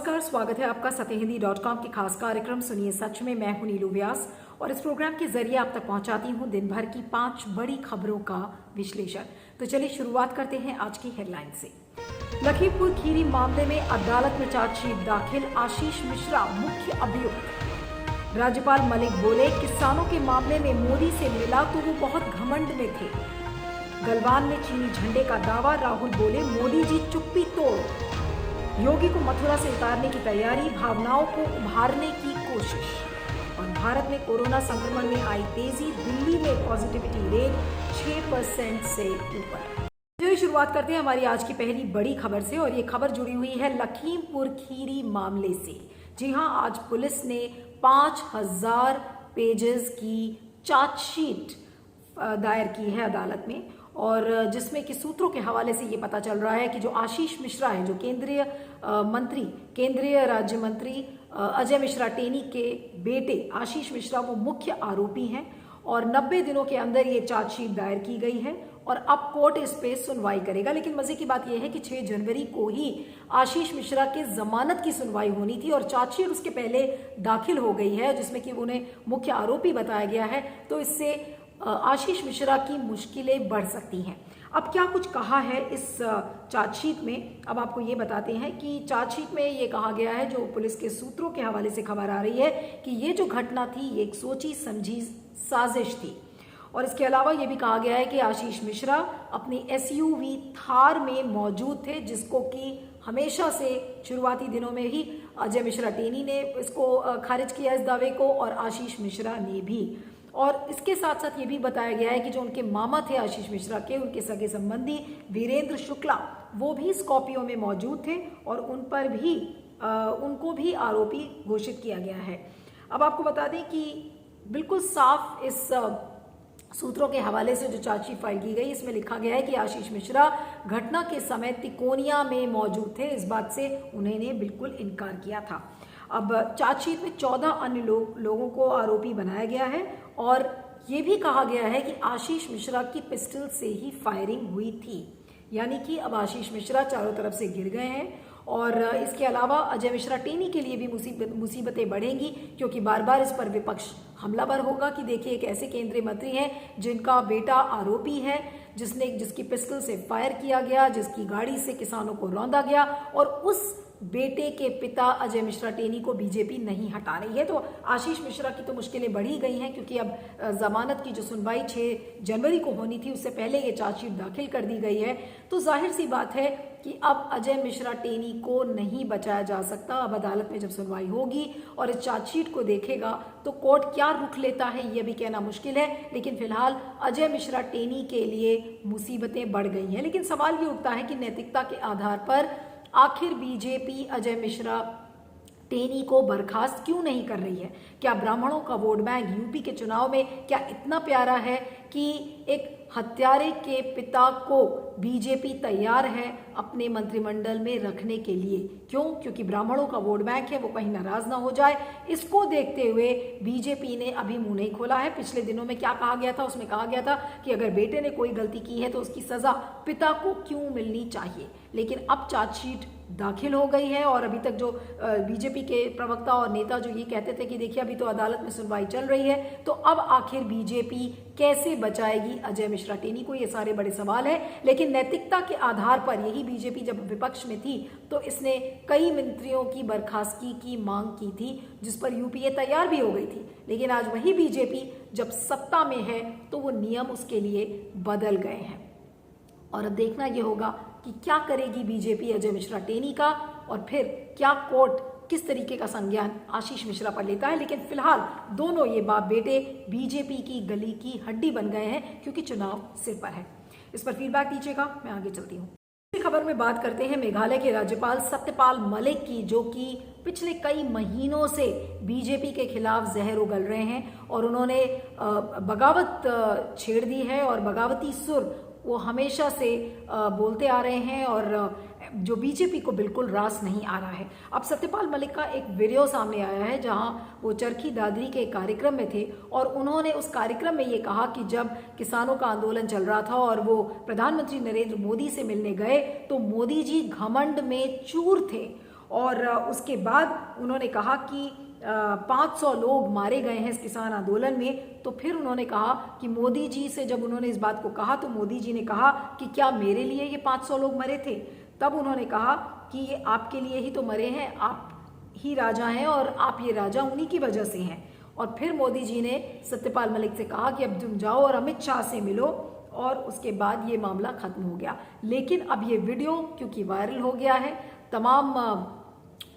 नमस्कार, स्वागत है आपका सत्यहिंदी.com के खास कार्यक्रम सुनिए सच में। मैं हूं नीलू व्यास और इस प्रोग्राम के जरिए आप तक पहुंचाती हूं दिन भर की 5 बड़ी खबरों का विश्लेषण। तो चलिए शुरुआत करते हैं आज की हेडलाइन से। लखीमपुर खीरी मामले में अदालत में चार्जशीट दाखिल, आशीष मिश्रा मुख्य अभियुक्त। राज्यपाल मलिक बोले, किसानों के मामले में मोदी से मिला तो वो बहुत घमंड में थे। गलवान में चीनी झंडे का दावा, राहुल बोले मोदी जी चुप्पी तोड़। योगी को मथुरा से उतारने की तैयारी, भावनाओं को उभारने की कोशिश। और भारत में कोरोना संक्रमण में आई तेजी, दिल्ली में पॉजिटिविटी रेट 6% से ऊपर। चलिए शुरुआत करते हैं हमारी आज की पहली बड़ी खबर से और ये खबर जुड़ी हुई है लखीमपुर खीरी मामले से। जी हां, आज पुलिस ने 5000 पेजेस की चार्जशीट दायर की है अदालत में, और जिसमें कि सूत्रों के हवाले से ये पता चल रहा है कि जो आशीष मिश्रा है, जो केंद्रीय राज्य मंत्री अजय मिश्रा टेनी के बेटे आशीष मिश्रा, वो मुख्य आरोपी हैं और 90 दिनों के अंदर ये चार्जशीट दायर की गई है और अब कोर्ट इस पे सुनवाई करेगा। लेकिन मजे की बात यह है कि 6 जनवरी को ही आशीष मिश्रा के जमानत की सुनवाई होनी थी और चार्जशीट उसके पहले दाखिल हो गई है, जिसमें कि उन्हें मुख्य आरोपी बताया गया है। तो इससे आशीष मिश्रा की मुश्किलें बढ़ सकती हैं। अब क्या कुछ कहा है इस चार्जशीट में, अब आपको ये बताते हैं कि चार्जशीट में ये कहा गया है, जो पुलिस के सूत्रों के हवाले से खबर आ रही है, कि ये जो घटना थी ये एक सोची समझी साजिश थी। और इसके अलावा ये भी कहा गया है कि आशीष मिश्रा अपनी SUV थार में मौजूद थे, जिसको कि हमेशा से शुरुआती दिनों में ही अजय मिश्रा टेनी ने इसको खारिज किया, इस दावे को, और आशीष मिश्रा ने भी। और इसके साथ साथ ये भी बताया गया है कि जो उनके मामा थे आशीष मिश्रा के, उनके सगे संबंधी वीरेंद्र शुक्ला, वो भी स्कॉर्पियो में मौजूद थे और उन पर भी उनको भी आरोपी घोषित किया गया है। अब आपको बता दें कि बिल्कुल साफ इस सूत्रों के हवाले से जो चार्जशीट फाइल की गई, इसमें लिखा गया है कि आशीष मिश्रा घटना के समय तिकोनिया में मौजूद थे। इस बात से उन्होंने बिल्कुल इनकार किया था। अब चार्जशीट में 14 अन्य लोगों को आरोपी बनाया गया है और ये भी कहा गया है कि आशीष मिश्रा की पिस्टल से ही फायरिंग हुई थी, यानी कि अब आशीष मिश्रा चारों तरफ से गिर गए हैं। और इसके अलावा अजय मिश्रा टेनी के लिए भी मुसीबतें बढ़ेंगी, क्योंकि बार बार इस पर विपक्ष हमलावर होगा कि देखिए एक ऐसे केंद्रीय मंत्री हैं जिनका बेटा आरोपी है, जिसकी पिस्टल से फायर किया गया, जिसकी गाड़ी से किसानों को रौंदा गया, और उस बेटे के पिता अजय मिश्रा टेनी को बीजेपी नहीं हटा रही है। तो आशीष मिश्रा की तो मुश्किलें बढ़ी गई हैं, क्योंकि अब जमानत की जो सुनवाई 6 जनवरी को होनी थी, उससे पहले ये चार्जशीट दाखिल कर दी गई है। तो जाहिर सी बात है कि अब अजय मिश्रा टेनी को नहीं बचाया जा सकता। अब अदालत में जब सुनवाई होगी और इस चार्जशीट को देखेगा तो कोर्ट क्या रुख लेता है ये भी कहना मुश्किल है। लेकिन फिलहाल अजय मिश्रा टेनी के लिए मुसीबतें बढ़ गई हैं। लेकिन सवाल ये उठता है कि नैतिकता के आधार पर आखिर बीजेपी अजय मिश्रा टेनी को बर्खास्त क्यों नहीं कर रही है? क्या ब्राह्मणों का वोट बैंक यूपी के चुनाव में क्या इतना प्यारा है कि एक हत्यारे के पिता को बीजेपी तैयार है अपने मंत्रिमंडल में रखने के लिए? क्यों? क्योंकि ब्राह्मणों का वोट बैंक है, वो कहीं नाराज ना हो जाए। इसको देखते हुए बीजेपी ने अभी मुंह नहीं खोला है। पिछले दिनों में क्या कहा गया था? उसमें कहा गया था कि अगर बेटे ने कोई गलती की है तो उसकी सजा पिता को क्यों मिलनी चाहिए। लेकिन अब चार्जशीट दाखिल हो गई है और अभी तक जो बीजेपी के प्रवक्ता और नेता जो ये कहते थे कि देखिए अभी तो अदालत में सुनवाई चल रही है, तो अब आखिर बीजेपी कैसे बचाएगी अजय मिश्रा टेनी को? ये सारे बड़े सवाल है। लेकिन नैतिकता के आधार पर यही बीजेपी जब विपक्ष में थी तो इसने कई मंत्रियों की बर्खास्तगी की मांग की थी, जिस पर यूपीए तैयार भी हो गई थी। लेकिन आज वही बीजेपी जब सत्ता में है तो वो नियम उसके लिए बदल गए हैं। और अब देखना यह होगा कि क्या करेगी बीजेपी अजय मिश्रा टेनी का, और फिर क्या कोर्ट किस तरीके का संज्ञान आशीष मिश्रा पर लेता है। लेकिन फिलहाल दोनों ये बाप बेटे बीजेपी की गली की हड्डी बन गए हैं, क्योंकि चुनाव सिर पर है। इस पर फीडबैक दीजिएगा, मैं आगे चलती हूँ। इस खबर में बात करते हैं मेघालय के राज्यपाल सत्यपाल मलिक की, जो कि पिछले कई महीनों से बीजेपी के खिलाफ जहर उगल रहे हैं और उन्होंने बगावत छेड़ दी है और बगावती सुर वो हमेशा से बोलते आ रहे हैं और जो बीजेपी को बिल्कुल रास नहीं आ रहा है। अब सत्यपाल मलिक का एक वीडियो सामने आया है जहां वो चरखी दादरी के कार्यक्रम में थे और उन्होंने उस कार्यक्रम में ये कहा कि जब किसानों का आंदोलन चल रहा था और वो प्रधानमंत्री नरेंद्र मोदी से मिलने गए तो मोदी जी घमंड में चूर थे और उसके बाद उन्होंने कहा कि 500 लोग मारे गए हैं इस किसान आंदोलन में। तो फिर उन्होंने कहा कि मोदी जी से जब उन्होंने इस बात को कहा तो मोदी जी ने कहा कि क्या मेरे लिए ये 500 लोग मरे थे? तब उन्होंने कहा कि ये आपके लिए ही तो मरे हैं, आप ही राजा हैं और आप ये राजा उन्हीं की वजह से हैं। और फिर मोदी जी ने सत्यपाल मलिक से कहा कि अब तुम जाओ और अमित शाह से मिलो, और उसके बाद ये मामला खत्म हो गया। लेकिन अब ये वीडियो क्योंकि वायरल हो गया है, तमाम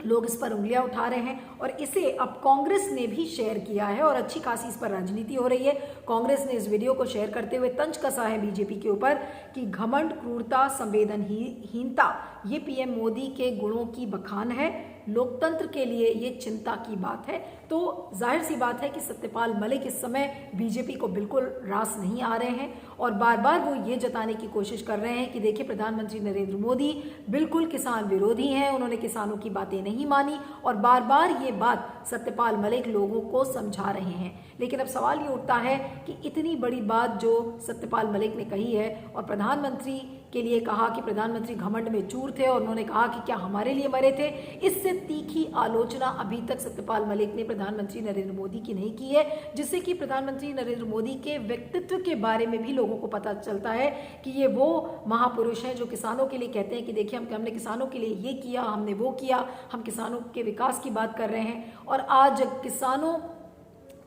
लोग इस पर उंगलियां उठा रहे हैं और इसे अब कांग्रेस ने भी शेयर किया है और अच्छी खासी इस पर राजनीति हो रही है। कांग्रेस ने इस वीडियो को शेयर करते हुए तंज कसा है बीजेपी के ऊपर कि घमंड, क्रूरता, संवेदनहीनता ये पीएम मोदी के गुणों की बखान है, लोकतंत्र के लिए ये चिंता की बात है। तो जाहिर सी बात है कि सत्यपाल मलिक इस समय बीजेपी को बिल्कुल रास नहीं आ रहे हैं और बार बार वो ये जताने की कोशिश कर रहे हैं कि देखिए प्रधानमंत्री नरेंद्र मोदी बिल्कुल किसान विरोधी हैं, उन्होंने किसानों की बातें नहीं मानी, और बार बार ये बात सत्यपाल मलिक लोगों को समझा रहे हैं। लेकिन अब सवाल ये उठता है कि इतनी बड़ी बात जो सत्यपाल मलिक ने कही है और प्रधानमंत्री के लिए कहा कि प्रधानमंत्री घमंड में चूर थे और उन्होंने कहा कि क्या हमारे लिए मरे थे, इससे तीखी आलोचना अभी तक सत्यपाल मलिक ने प्रधानमंत्री नरेंद्र मोदी की नहीं की है, जिससे कि प्रधानमंत्री नरेंद्र मोदी के व्यक्तित्व के बारे में भी लोगों को पता चलता है कि ये वो महापुरुष हैं जो किसानों के लिए कहते हैं कि देखिए हमने किसानों के लिए ये किया, हमने वो किया, हम किसानों के विकास की बात कर रहे हैं। और आज किसानों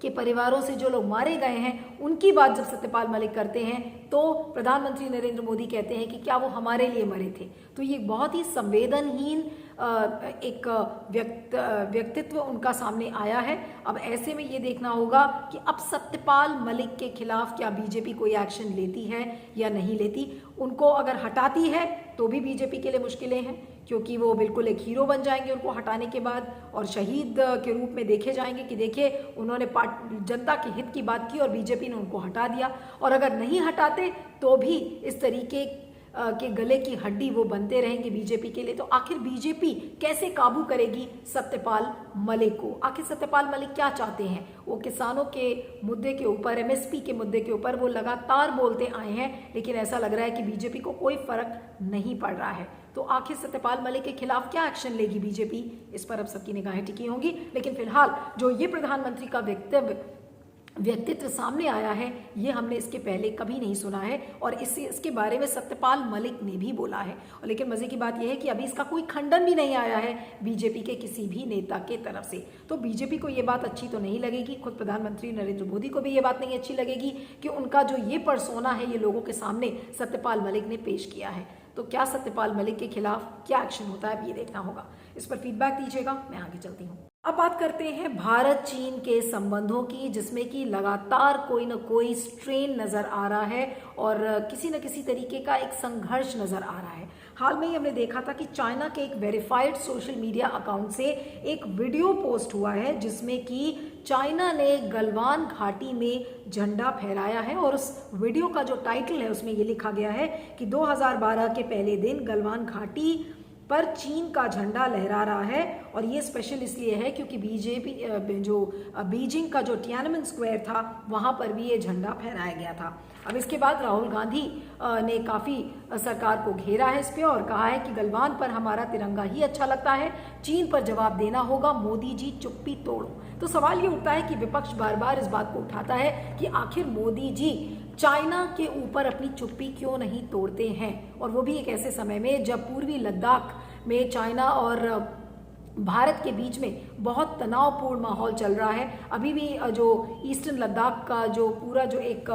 के परिवारों से जो लोग मारे गए हैं उनकी बात जब सत्यपाल मलिक करते हैं तो प्रधानमंत्री नरेंद्र मोदी कहते हैं कि क्या वो हमारे लिए मरे थे। तो ये बहुत ही संवेदनहीन एक व्यक्तित्व उनका सामने आया है। अब ऐसे में ये देखना होगा कि अब सत्यपाल मलिक के खिलाफ क्या बीजेपी कोई एक्शन लेती है या नहीं लेती। उनको अगर हटाती है तो भी बीजेपी के लिए मुश्किलें हैं, क्योंकि वो बिल्कुल एक हीरो बन जाएंगे उनको हटाने के बाद और शहीद के रूप में देखे जाएंगे कि देखिए उन्होंने जनता के हित की बात की और बीजेपी ने उनको हटा दिया। और अगर नहीं हटाते तो भी इस तरीके के गले की हड्डी वो बनते रहेंगे बीजेपी के लिए। तो आखिर बीजेपी कैसे काबू करेगी सत्यपाल मलिक को? आखिर सत्यपाल मलिक क्या चाहते हैं? वो किसानों के मुद्दे के ऊपर, एमएसपी के मुद्दे के ऊपर वो लगातार बोलते आए हैं, लेकिन ऐसा लग रहा है कि बीजेपी को कोई फर्क नहीं पड़ रहा है। तो आखिर सत्यपाल मलिक के खिलाफ क्या एक्शन लेगी बीजेपी, इस पर अब सबकी निगाहें टिकी होंगी। लेकिन फिलहाल जो ये प्रधानमंत्री का व्यक्तित्व सामने आया है ये हमने इसके पहले कभी नहीं सुना है और इसके बारे में सत्यपाल मलिक ने भी बोला है। और लेकिन मजे की बात यह है कि अभी इसका कोई खंडन भी नहीं आया है बीजेपी के किसी भी नेता के तरफ से। तो बीजेपी को ये बात अच्छी तो नहीं लगेगी, खुद प्रधानमंत्री नरेंद्र मोदी को भी ये बात नहीं अच्छी लगेगी कि उनका जो ये पर्सोना है ये लोगों के सामने सत्यपाल मलिक ने पेश किया है। तो क्या सत्यपाल मलिक के खिलाफ क्या एक्शन होता है अब ये देखना होगा। इस पर फीडबैक दीजिएगा, मैं आगे चलती हूँ। अब बात करते हैं भारत चीन के संबंधों की, जिसमें कि लगातार कोई ना कोई स्ट्रेन नजर आ रहा है और किसी न किसी तरीके का एक संघर्ष नजर आ रहा है। हाल में ही हमने देखा था कि चाइना के एक वेरीफाइड सोशल मीडिया अकाउंट से एक वीडियो पोस्ट हुआ है जिसमें कि चाइना ने गलवान घाटी में झंडा फहराया है और उस वीडियो का जो टाइटल है उसमें ये लिखा गया है कि 2012 के पहले दिन गलवान घाटी पर चीन का झंडा लहरा रहा है। और ये स्पेशल इसलिए है क्योंकि बीजिंग का जो टियानमेन स्क्वायर था वहां पर भी ये झंडा फहराया गया था। अब इसके बाद राहुल गांधी ने काफी सरकार को घेरा है इस पे और कहा है कि गलवान पर हमारा तिरंगा ही अच्छा लगता है, चीन पर जवाब देना होगा, मोदी जी चुप्पी तोड़ो। तो सवाल ये उठता है कि विपक्ष बार बार इस बात को उठाता है कि आखिर मोदी जी चाइना के ऊपर अपनी चुप्पी क्यों नहीं तोड़ते हैं, और वो भी एक ऐसे समय में जब पूर्वी लद्दाख में चाइना और भारत के बीच में बहुत तनावपूर्ण माहौल चल रहा है। अभी भी जो ईस्टर्न लद्दाख का जो पूरा जो एक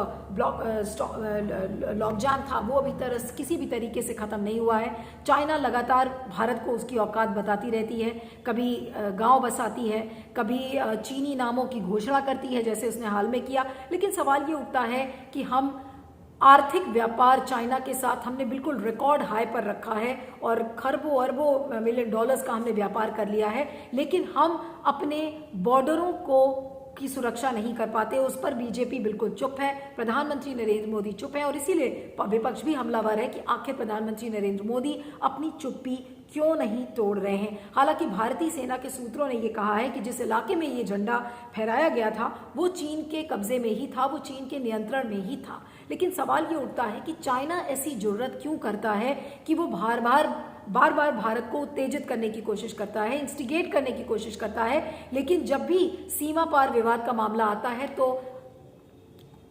लॉकडाउन था वो अभी तक किसी भी तरीके से ख़त्म नहीं हुआ है। चाइना लगातार भारत को उसकी औकात बताती रहती है, कभी गांव बसाती है, कभी चीनी नामों की घोषणा करती है जैसे उसने हाल में किया। लेकिन सवाल ये उठता है कि हम आर्थिक व्यापार चाइना के साथ हमने बिल्कुल रिकॉर्ड हाई पर रखा है और खरबों अरबों मिलियन डॉलर्स का हमने व्यापार कर लिया है, लेकिन हम अपने बॉर्डरों की सुरक्षा नहीं कर पाते। उस पर बीजेपी बिल्कुल चुप है, प्रधानमंत्री नरेंद्र मोदी चुप है और इसीलिए विपक्ष भी हमलावर है कि आखिर प्रधानमंत्री नरेंद्र मोदी अपनी चुप्पी क्यों नहीं तोड़ रहे हैं। हालांकि भारतीय सेना के सूत्रों ने यह कहा है कि जिस इलाके में ये झंडा फहराया गया था वो चीन के कब्जे में ही था, वो चीन के नियंत्रण में ही था। लेकिन सवाल ये उठता है कि चाइना ऐसी जुर्रत क्यों करता है कि वो बार बार बार बार भारत को उत्तेजित करने की कोशिश करता है, इंस्टिगेट करने की कोशिश करता है, लेकिन जब भी सीमा पार विवाद का मामला आता है तो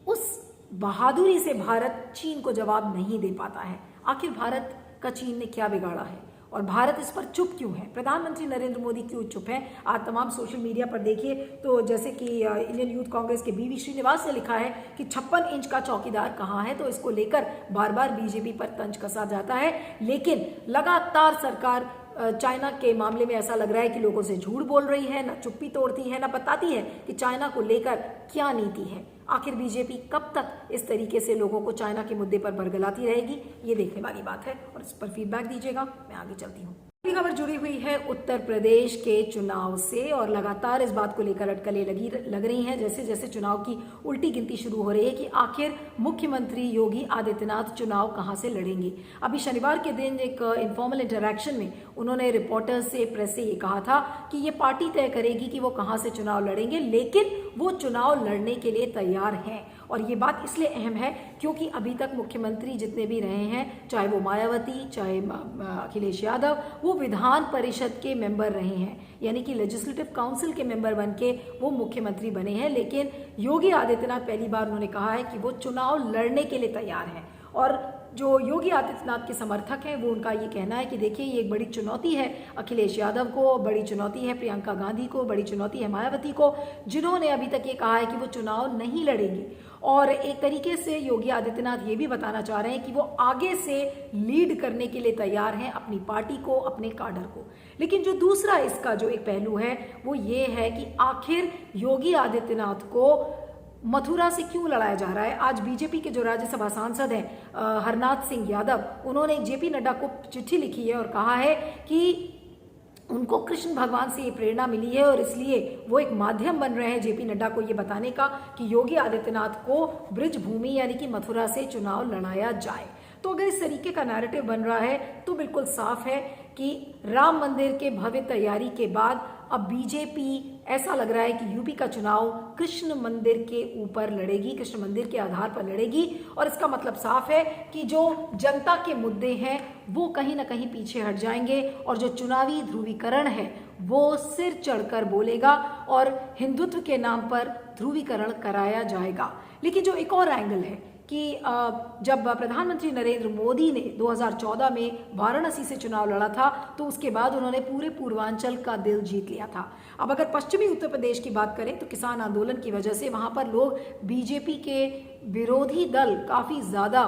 उस बहादुरी से भारत चीन को जवाब नहीं दे पाता है। आखिर भारत का चीन ने क्या बिगाड़ा है और भारत इस पर चुप क्यों है? प्रधानमंत्री नरेंद्र मोदी क्यों चुप हैं? आज तमाम सोशल मीडिया पर देखिए तो जैसे कि इंडियन यूथ कांग्रेस के बीवी श्रीनिवास ने लिखा है कि 56 इंच का चौकीदार कहाँ है, तो इसको लेकर बार बार बीजेपी पर तंज कसा जाता है। लेकिन लगातार सरकार चाइना के मामले में ऐसा लग रहा है कि लोगों से झूठ बोल रही है, ना चुप्पी तोड़ती है, ना बताती है कि चाइना को लेकर क्या नीति है। आखिर बीजेपी कब तक इस तरीके से लोगों को चाइना के मुद्दे पर बरगलाती रहेगी, ये देखने वाली बात है और इस पर फीडबैक दीजिएगा। मैं आगे चलती हूँ। अगली खबर जुड़ी हुई है उत्तर प्रदेश के चुनाव से और लगातार इस बात को लेकर अटकलें लग रही हैं जैसे जैसे चुनाव की उल्टी गिनती शुरू हो रही है कि आखिर मुख्यमंत्री योगी आदित्यनाथ चुनाव कहां से लड़ेंगे। अभी शनिवार के दिन एक इनफॉर्मल इंटरैक्शन में उन्होंने रिपोर्टर्स से, प्रेस से ये कहा था कि ये पार्टी तय करेगी कि वो कहां से चुनाव लड़ेंगे, लेकिन वो चुनाव लड़ने के लिए तैयार हैं। और ये बात इसलिए अहम है क्योंकि अभी तक मुख्यमंत्री जितने भी रहे हैं, चाहे वो मायावती, चाहे अखिलेश यादव, वो विधान परिषद के मेंबर रहे हैं, यानी कि लेजिस्लेटिव काउंसिल के मेंबर बन के वो मुख्यमंत्री बने हैं। लेकिन योगी आदित्यनाथ पहली बार उन्होंने कहा है कि वो चुनाव लड़ने के लिए तैयार हैं। और जो योगी आदित्यनाथ के समर्थक हैं वो उनका ये कहना है कि देखिए ये एक बड़ी चुनौती है अखिलेश यादव को, बड़ी चुनौती है प्रियंका गांधी को, बड़ी चुनौती है मायावती को, जिन्होंने अभी तक ये कहा है कि वो चुनाव नहीं लड़ेंगी। और एक तरीके से योगी आदित्यनाथ ये भी बताना चाह रहे हैं कि वो आगे से लीड करने के लिए तैयार हैं अपनी पार्टी को, अपने काडर को। लेकिन जो दूसरा इसका जो एक पहलू है वो ये है कि आखिर योगी आदित्यनाथ को मथुरा से क्यों लड़ाया जा रहा है। आज बीजेपी के जो राज्यसभा सांसद हैं हरनाथ सिंह यादव, उन्होंने जेपी नड्डा को चिट्ठी लिखी है और कहा है कि उनको कृष्ण भगवान से ये प्रेरणा मिली है और इसलिए वो एक माध्यम बन रहे हैं जेपी नड्डा को ये बताने का कि योगी आदित्यनाथ को ब्रिज भूमि यानी कि मथुरा से चुनाव लड़ाया जाए। तो अगर इस तरीके का नैरेटिव बन रहा है तो बिल्कुल साफ है कि राम मंदिर के भव्य तैयारी के बाद अब बीजेपी ऐसा लग रहा है कि यूपी का चुनाव कृष्ण मंदिर के ऊपर लड़ेगी, कृष्ण मंदिर के आधार पर लड़ेगी। और इसका मतलब साफ है कि जो जनता के मुद्दे हैं वो कहीं ना कहीं पीछे हट जाएंगे और जो चुनावी ध्रुवीकरण है वो सिर चढ़कर बोलेगा और हिंदुत्व के नाम पर ध्रुवीकरण कराया जाएगा। लेकिन जो एक और एंगल है कि जब प्रधानमंत्री नरेंद्र मोदी ने 2014 में वाराणसी से चुनाव लड़ा था तो उसके बाद उन्होंने पूरे पूर्वांचल का दिल जीत लिया था। अब अगर पश्चिमी उत्तर प्रदेश की बात करें तो किसान आंदोलन की वजह से वहां पर लोग बीजेपी के विरोधी दल काफ़ी ज़्यादा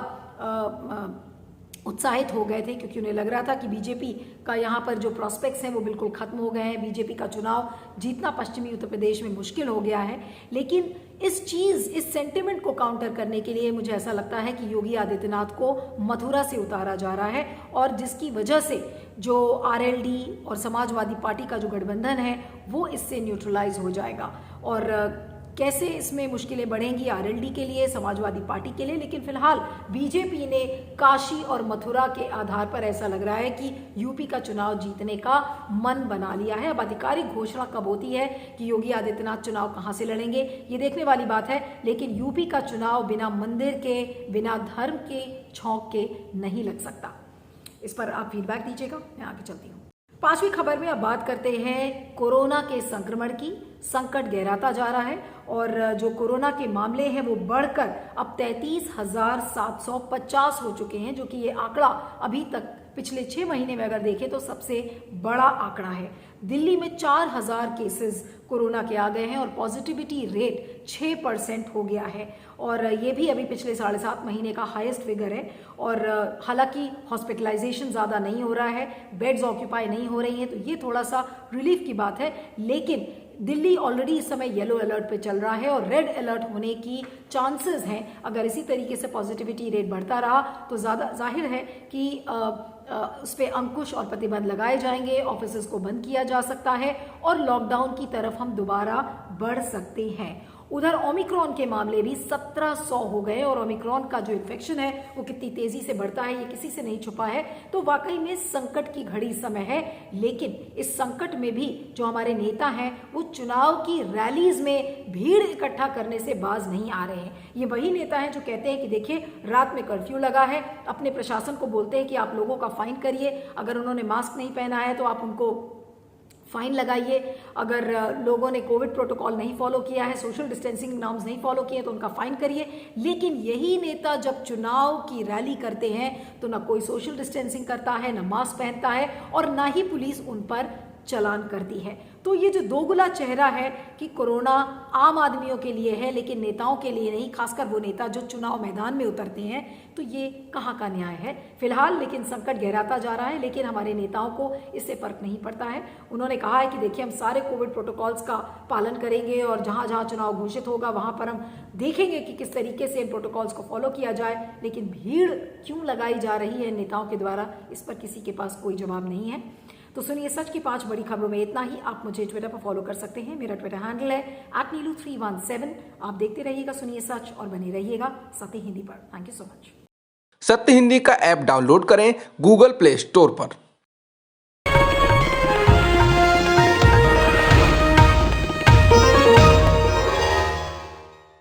उत्साहित हो गए थे क्योंकि उन्हें लग रहा था कि बीजेपी का यहाँ पर जो प्रॉस्पेक्ट्स हैं वो बिल्कुल खत्म हो गए हैं, बीजेपी का चुनाव जीतना पश्चिमी उत्तर प्रदेश में मुश्किल हो गया है। लेकिन इस सेंटिमेंट को काउंटर करने के लिए मुझे ऐसा लगता है कि योगी आदित्यनाथ को मथुरा से उतारा जा रहा है और जिसकी वजह से जो आरएलडी और समाजवादी पार्टी का जो गठबंधन है वो इससे न्यूट्रलाइज हो जाएगा। और कैसे इसमें मुश्किलें बढ़ेंगी आरएलडी के लिए, समाजवादी पार्टी के लिए, लेकिन फिलहाल बीजेपी ने काशी और मथुरा के आधार पर ऐसा लग रहा है कि यूपी का चुनाव जीतने का मन बना लिया है। अब आधिकारिक घोषणा कब होती है कि योगी आदित्यनाथ चुनाव कहां से लड़ेंगे ये देखने वाली बात है, लेकिन यूपी का चुनाव बिना मंदिर के, बिना धर्म के छौंक के नहीं लग सकता। इस पर आप फीडबैक दीजिएगा, मैं आगे चलती हूँ। पांचवी खबर में अब बात करते हैं कोरोना के संक्रमण की। संकट गहराता जा रहा है और जो कोरोना के मामले हैं वो बढ़कर अब 33,750 हो चुके हैं, जो कि ये आंकड़ा अभी तक पिछले 6 महीने में अगर देखें तो सबसे बड़ा आंकड़ा है। दिल्ली में 4,000 केसेस कोरोना के आ गए हैं और पॉजिटिविटी रेट 6% हो गया है और ये भी अभी पिछले 7.5 महीने का हाईएस्ट फिगर है। और हालांकि हॉस्पिटलाइजेशन ज़्यादा नहीं हो रहा है, बेड्स ऑक्यूपाई नहीं हो रही हैं, तो ये थोड़ा सा रिलीफ की बात है। लेकिन दिल्ली ऑलरेडी इस समय येलो अलर्ट पे चल रहा है और रेड अलर्ट होने की चांसेस हैं। अगर इसी तरीके से पॉजिटिविटी रेट बढ़ता रहा तो ज़्यादा जाहिर है कि उस पर अंकुश और प्रतिबंध लगाए जाएंगे, ऑफिसेज को बंद किया जा सकता है और लॉकडाउन की तरफ हम दोबारा बढ़ सकते हैं। उधर ओमिक्रॉन के मामले भी 1700 हो गए और ओमिक्रॉन का जो इन्फेक्शन है वो कितनी तेजी से बढ़ता है ये किसी से नहीं छुपा है। तो वाकई में संकट की घड़ी समय है, लेकिन इस संकट में भी जो हमारे नेता हैं वो चुनाव की रैलीज में भीड़ इकट्ठा करने से बाज नहीं आ रहे हैं। ये वही नेता हैं जो कहते हैं कि देखिए रात में कर्फ्यू लगा है, अपने प्रशासन को बोलते हैं कि आप लोगों का फाइन करिए। अगर उन्होंने मास्क नहीं पहना है तो आप उनको फाइन लगाइए। अगर लोगों ने कोविड प्रोटोकॉल नहीं फॉलो किया है, सोशल डिस्टेंसिंग नॉर्म्स नहीं फॉलो किए तो उनका फाइन करिए। लेकिन यही नेता जब चुनाव की रैली करते हैं तो ना कोई सोशल डिस्टेंसिंग करता है, ना मास्क पहनता है और ना ही पुलिस उन पर चालान करती है। तो ये जो दोगुला चेहरा है कि कोरोना आम आदमियों के लिए है लेकिन नेताओं के लिए नहीं, खासकर वो नेता जो चुनाव मैदान में उतरते हैं, तो ये कहाँ का न्याय है फिलहाल। लेकिन संकट गहराता जा रहा है, लेकिन हमारे नेताओं को इससे फर्क नहीं पड़ता है। उन्होंने कहा है कि देखिए हम सारे कोविड प्रोटोकॉल्स का पालन करेंगे और जहाँ जहाँ चुनाव घोषित होगा वहाँ पर हम देखेंगे कि किस तरीके से इन प्रोटोकॉल्स को फॉलो किया जाए। लेकिन भीड़ क्यों लगाई जा रही है नेताओं के द्वारा, इस पर किसी के पास कोई जवाब नहीं है। तो सुनिए सच की 5 बड़ी खबरों में इतना ही। आप मुझे ट्विटर पर फॉलो कर सकते हैं, मेरा ट्विटर हैंडल है @नीलू317। आप देखते रहिएगा सुनिए सच और बने रहिएगा सत्य हिंदी पर। Thank you so much. सत्य हिंदी का ऐप डाउनलोड करें गूगल प्ले स्टोर पर।